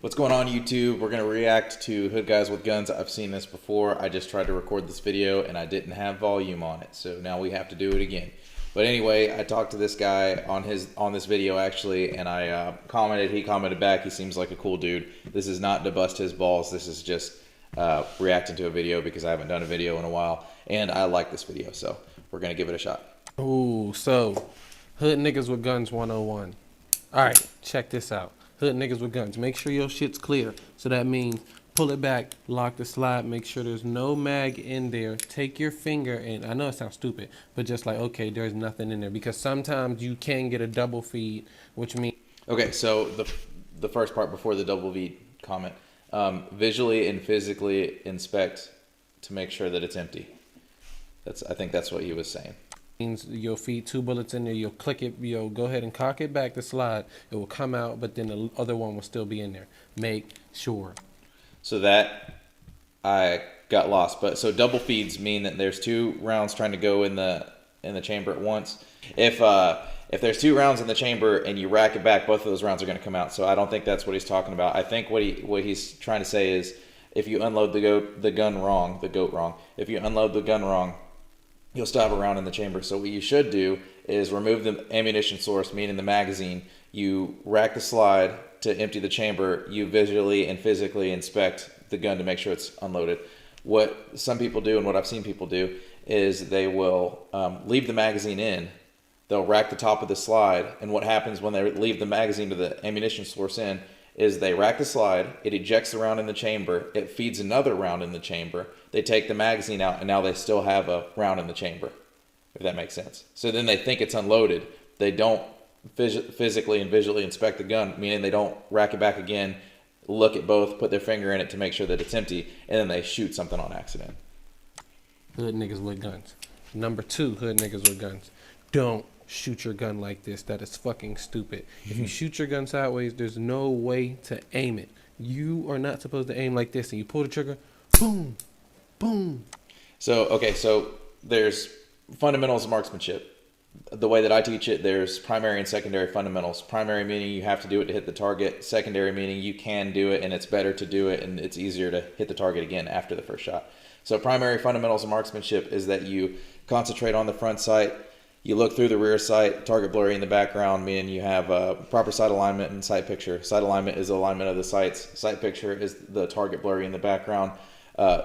What's going on, YouTube? We're going to react to Hood Guys with Guns. I've seen this before. I just tried to record this video and I didn't have volume on it, so now we have to do it again. But anyway, I talked to this guy on this video actually, and I commented. He commented back. He seems like a cool dude. This is not to bust his balls. This is just reacting to a video because I haven't done a video in a while, and I like this video, so we're going to give it a shot. Ooh, so Hood Niggas with Guns 101. All right, check this out. Hood Niggas with Guns. Make sure your shit's clear. So that means pull it back, lock the slide, make sure there's no mag in there. Take your finger, and I know it sounds stupid, but just like, okay, there's nothing in there. Because sometimes you can get a double feed, which means... Okay, so the first part before the double V comment. Visually and physically inspect to make sure that it's empty. I think that's what he was saying. Means you'll feed 2 bullets in there, you'll click it, you'll go ahead and cock it back, the slide, it will come out, but then the other one will still be in there. Make sure. So that I got lost, but so double feeds mean that there's 2 rounds trying to go in the chamber at once. If there's 2 rounds in the chamber and you rack it back, both of those rounds are going to come out. So I don't think that's what he's talking about. I think what he's trying to say is if you unload the gun wrong, if you unload the gun wrong, you'll still have a round in the chamber. So what you should do is remove the ammunition source, meaning the magazine. You rack the slide to empty the chamber. You visually and physically inspect the gun to make sure it's unloaded. What some people do and what I've seen people do is they will leave the magazine in. They'll rack the top of the slide, and what happens when they leave the magazine to the ammunition source in is they rack the slide, it ejects the round in the chamber, it feeds another round in the chamber, they take the magazine out, and now they still have a round in the chamber, if that makes sense. So then they think it's unloaded. They don't physically and visually inspect the gun, meaning they don't rack it back again, look at both, put their finger in it to make sure that it's empty, and then they shoot something on accident. Hood Niggas with Guns. Number 2, Hood Niggas with Guns. Don't shoot your gun like this. That is fucking stupid. If you shoot your gun sideways, there's no way to aim it. You are not supposed to aim like this, and you pull the trigger, boom, boom. So, okay, so there's fundamentals of marksmanship. The way that I teach it, there's primary and secondary fundamentals. Primary meaning you have to do it to hit the target. Secondary meaning you can do it, and it's better to do it, and it's easier to hit the target again after the first shot. So primary fundamentals of marksmanship is that you concentrate on the front sight. You look through the rear sight, target blurry in the background, meaning you have proper sight alignment and sight picture. Sight alignment is the alignment of the sights. Sight picture is the target blurry in the background.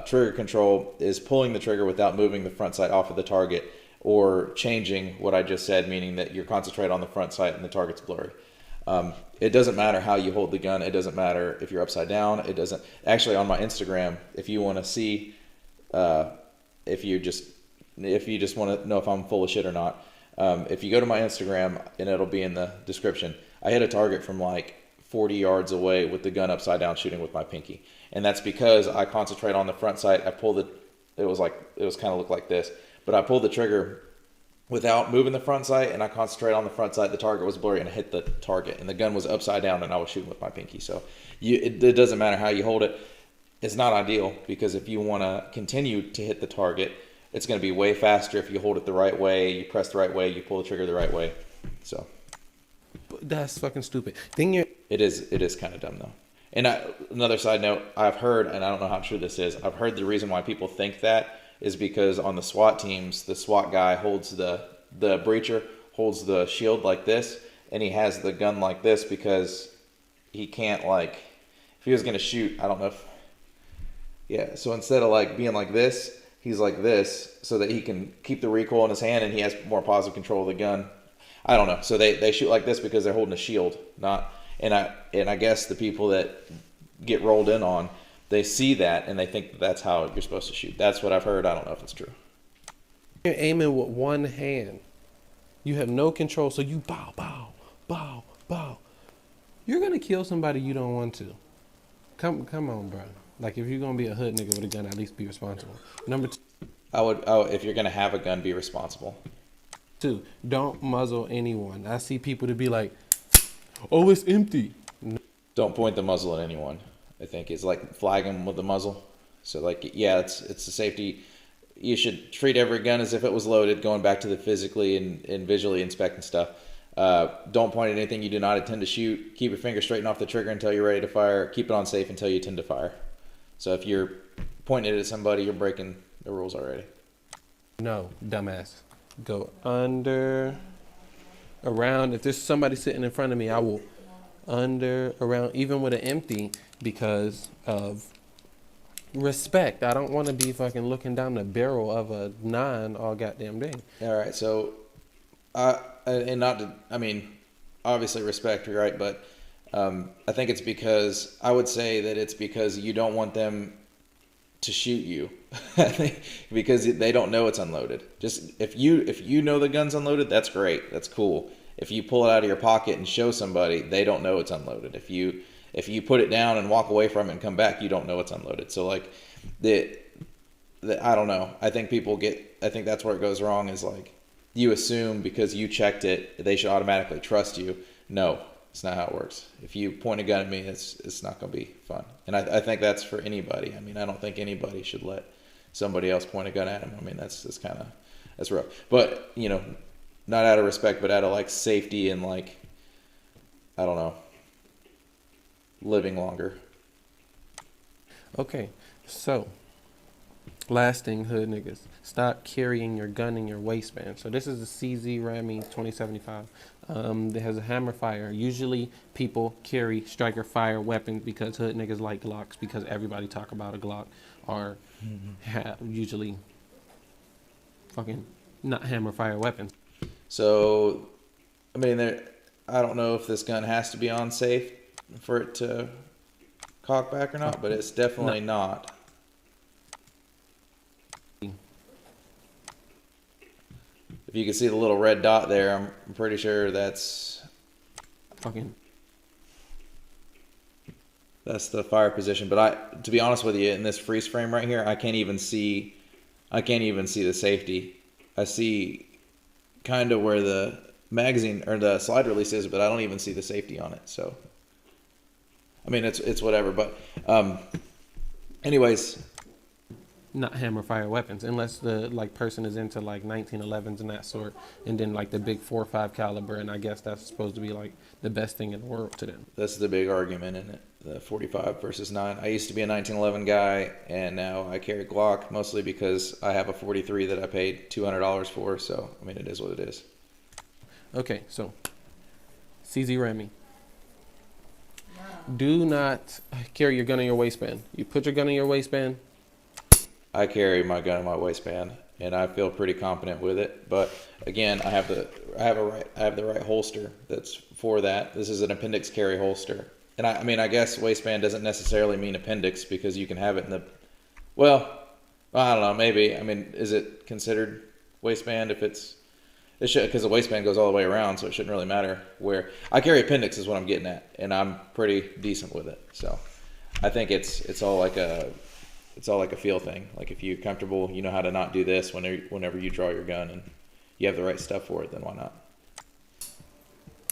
Trigger control is pulling the trigger without moving the front sight off of the target or changing what I just said, meaning that you're concentrate on the front sight and the target's blurry. It doesn't matter how you hold the gun. It doesn't matter if you're upside down. It doesn't. Actually, on my Instagram, if you want to see, if you just want to know if I'm full of shit or not, if you go to my Instagram, and it'll be in the description, I hit a target from like 40 yards away with the gun upside down shooting with my pinky. And that's because I concentrate on the front sight. I pull it was kind of looked like this, but I pulled the trigger without moving the front sight, and I concentrate on the front sight. The target was blurry, and I hit the target, and the gun was upside down, and I was shooting with my pinky. So it doesn't matter how you hold it. It's not ideal, because if you want to continue to hit the target, it's going to be way faster if you hold it the right way, you press the right way, you pull the trigger the right way. So that's fucking stupid. It is kind of dumb though. And another side note, I've heard, and I don't know how true this is, I've heard the reason why people think that is because on the SWAT teams, the SWAT guy holds the breacher holds the shield like this, and he has the gun like this because he can't, like, if he was going to shoot, I don't know if, yeah, so instead of like being like this, he's like this so that he can keep the recoil in his hand and he has more positive control of the gun. I don't know. So they shoot like this because they're holding a shield, not. And I guess the people that get rolled in on, they see that and they think that's how you're supposed to shoot. That's what I've heard. I don't know if it's true. You're aiming with one hand. You have no control, so you bow, bow, bow, bow. You're gonna kill somebody you don't want to. Come on, bro. Like, if you're gonna be a hood nigga with a gun, at least be responsible. Number 2. If you're gonna have a gun, be responsible. 2, don't muzzle anyone. I see people to be like, oh, it's empty. No. Don't point the muzzle at anyone. I think it's like flag them with the muzzle. So like, yeah, it's the safety. You should treat every gun as if it was loaded, going back to the physically and visually inspecting stuff. Don't point at anything you do not intend to shoot. Keep your finger straightened off the trigger until you're ready to fire. Keep it on safe until you intend to fire. So if you're pointing it at somebody, you're breaking the rules already. No, dumbass. Go under, around. If there's somebody sitting in front of me, I will under, around, even with an empty, because of respect. I don't want to be fucking looking down the barrel of a 9 all goddamn day. All right, so and not to, I mean, obviously respect, right? But I think it's because, I would say that it's because you don't want them to shoot you. I think because they don't know it's unloaded. Just if you know the gun's unloaded, that's great. That's cool. If you pull it out of your pocket and show somebody, they don't know it's unloaded. If you put it down and walk away from it and come back, you don't know it's unloaded. So like I don't know. I think I think that's where it goes wrong, is like you assume because you checked it, they should automatically trust you. No, it's not how it works. If you point a gun at me, it's not going to be fun. And I think that's for anybody. I mean, I don't think anybody should let somebody else point a gun at them. I mean, that's rough. But, you know, not out of respect, but out of like safety and like, I don't know, living longer. Okay, so last thing, hood niggas, stop carrying your gun in your waistband. So this is the CZ Rami 2075. It has a hammer fire. Usually people carry striker fire weapons because hood niggas like Glocks, because everybody talk about a Glock, or usually fucking not hammer fire weapons. So, I mean, I don't know if this gun has to be on safe for it to cock back or not, but it's definitely not. If you can see the little red dot there, I'm pretty sure that's the fire position. But to be honest with you, in this freeze frame right here, I can't even see the safety. I see kind of where the magazine or the slide release is, but I don't even see the safety on it. So, I mean, it's whatever. But, anyways. Not hammer fire weapons, unless the person is into like 1911s and that sort, and then like the big 4.5 caliber, and I guess that's supposed to be like the best thing in the world to them. That's the big argument in it, the 45 versus 9. I used to be a 1911 guy, and now I carry Glock, mostly because I have a 43 that I paid $200 for. So I mean, it is what it is. Okay, so CZ Rami. Do not carry your gun in your waistband. You put your gun in your waistband. I carry my gun in my waistband, and I feel pretty confident with it. But again, I have the right holster that's for that. This is an appendix carry holster, and I mean, I guess waistband doesn't necessarily mean appendix, because you can have it in the, well, I don't know, maybe. I mean, is it considered waistband if it should, because the waistband goes all the way around, so it shouldn't really matter where. I carry appendix is what I'm getting at, and I'm pretty decent with it. So I think it's all like a feel thing. Like if you're comfortable, you know how to not do this whenever you draw your gun, and you have the right stuff for it, then why not?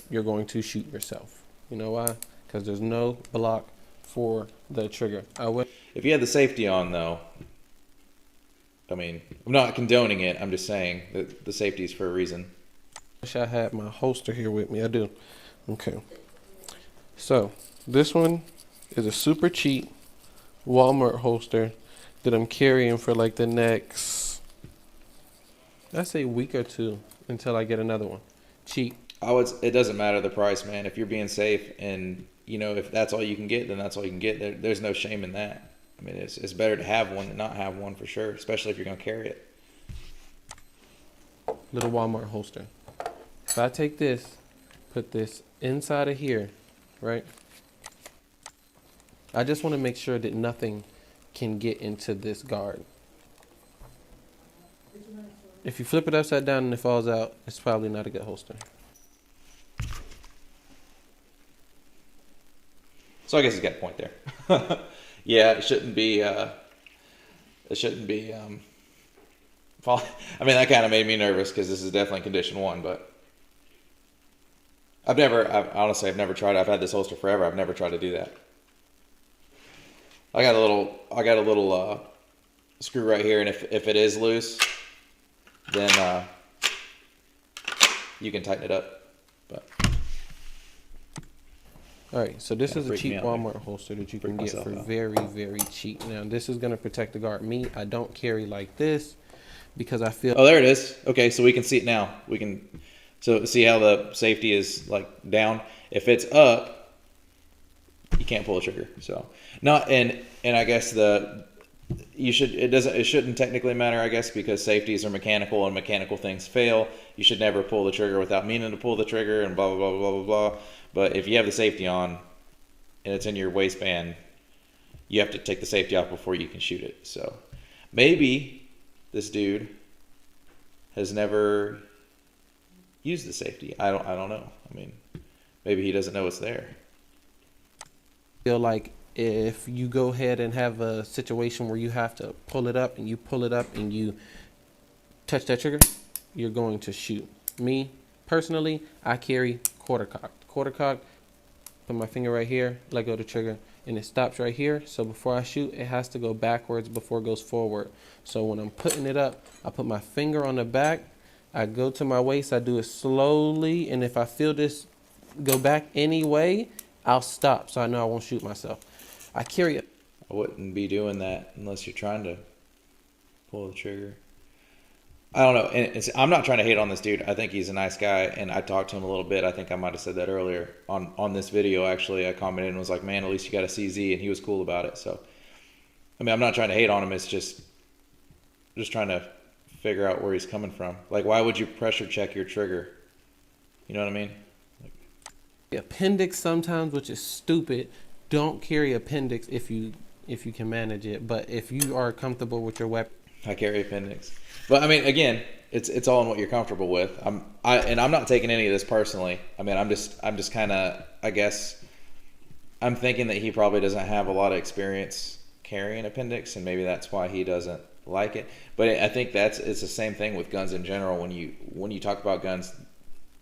You're going to shoot yourself. You know why? Because there's no block for the trigger. If you had the safety on, though, I mean, I'm not condoning it. I'm just saying that the safety is for a reason. Wish I had my holster here with me. I do. Okay. So this one is a super cheap Walmart holster that I'm carrying for like the next, I'd say, week or two until I get another one. Cheap. It doesn't matter the price, man. If you're being safe, and you know, if that's all you can get, then that's all you can get. There's no shame in that. I mean, it's better to have one than not have one, for sure, especially if you're gonna carry it. Little Walmart holster. If I take this, put this inside of here, right? I just want to make sure that nothing can get into this guard. If you flip it upside down and it falls out, it's probably not a good holster. So I guess he's got a point there. Yeah, it shouldn't be. I mean, that kind of made me nervous because this is definitely condition 1, but I've never tried it. I've had this holster forever. I've never tried to do that. I got a little screw right here, and if it is loose, then you can tighten it up. But All right, so this Kinda is a freaked me cheap out there. Walmart holster that you can Freaked get myself for out. very, very cheap. Now, this is going to protect the guard. Me, I don't carry like this because I feel Oh, there it is. Okay, so we can see it now. We can so see how the safety is like down. If it's up, you can't pull the trigger. So not and I guess it shouldn't technically matter, I guess, because safeties are mechanical and mechanical things fail. You should never pull the trigger without meaning to pull the trigger and blah blah blah blah blah blah. But if you have the safety on and it's in your waistband, you have to take the safety off before you can shoot it. So maybe this dude has never used the safety. I don't know. I mean, maybe he doesn't know it's there. like if you go ahead and have a situation where you have to pull it up and you pull it up and you touch that trigger, you're going to shoot. Me, personally, I carry quarter cocked. Quarter cocked, put my finger right here, let go of the trigger, and it stops right here. So before I shoot, it has to go backwards before it goes forward. So when I'm putting it up, I put my finger on the back, I go to my waist, I do it slowly, and if I feel this go back anyway, I'll stop so I know I won't shoot myself. I carry it. I wouldn't be doing that unless you're trying to pull the trigger. I don't know. And I'm not trying to hate on this dude. I think he's a nice guy, and I talked to him a little bit. I think I might have said that earlier on this video. Actually, I commented and was like, "Man, at least you got a CZ," and he was cool about it. So, I mean, I'm not trying to hate on him. It's just trying to figure out where he's coming from. Like, why would you pressure check your trigger? You know what I mean? Appendix sometimes, which is stupid. Don't carry appendix if you can manage it. But if you are comfortable with your weapon, I carry appendix. But I mean, again, it's all in what you're comfortable with. I'm not taking any of this personally. I mean, I'm just kind of, I guess, I'm thinking that he probably doesn't have a lot of experience carrying appendix, and maybe that's why he doesn't like it. But I think it's the same thing with guns in general. When you talk about guns,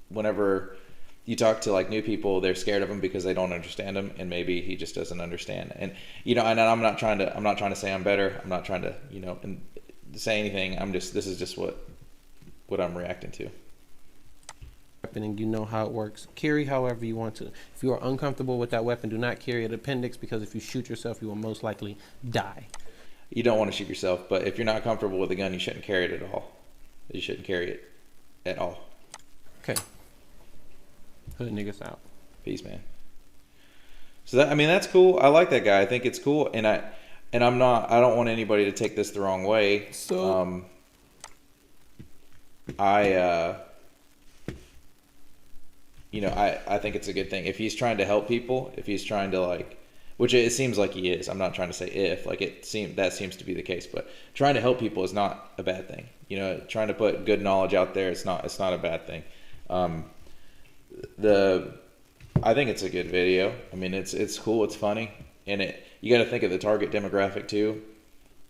whenever you talk to like new people, they're scared of them because they don't understand them, and maybe he just doesn't understand. And and I'm not trying to say I'm better. I'm not trying to and say anything. This is just what I'm reacting to. and you know how it works. Carry however you want to. If you are uncomfortable with that weapon, do not carry an appendix, because if you shoot yourself, you will most likely die. You don't want to shoot yourself, but if you're not comfortable with a gun, you shouldn't carry it at all. You shouldn't carry it at all. Okay. Hood niggas out. Peace, man. So that's cool. I like that guy. I think it's cool, and I don't want anybody to take this the wrong way. So I think it's a good thing. If he's trying to help people, if he's trying to which it seems like he is. I'm not trying to say if, that seems to be the case, but trying to help people is not a bad thing. Trying to put good knowledge out there, it's not a bad thing. I think it's a good video. I mean, it's cool, it's funny, and you got to think of the target demographic too.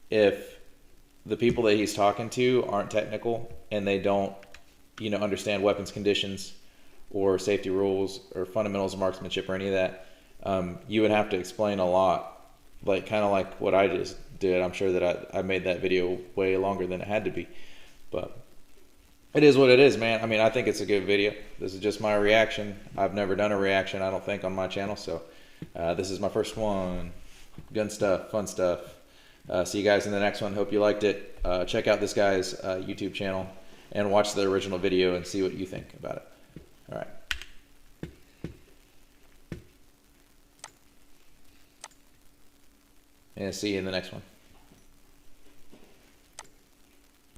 If the people that he's talking to aren't technical and they don't, understand weapons conditions or safety rules or fundamentals of marksmanship or any of that, you would have to explain a lot, kind of like what I just did. I'm sure that I made that video way longer than it had to be, but it is what it is, man. I mean, I think it's a good video. This is just my reaction. I've never done a reaction, I don't think, on my channel, so this is my first one. Gun stuff, fun stuff. See you guys in the next one. Hope you liked it. Check out this guy's YouTube channel and watch the original video and see what you think about it. All right. And see you in the next one.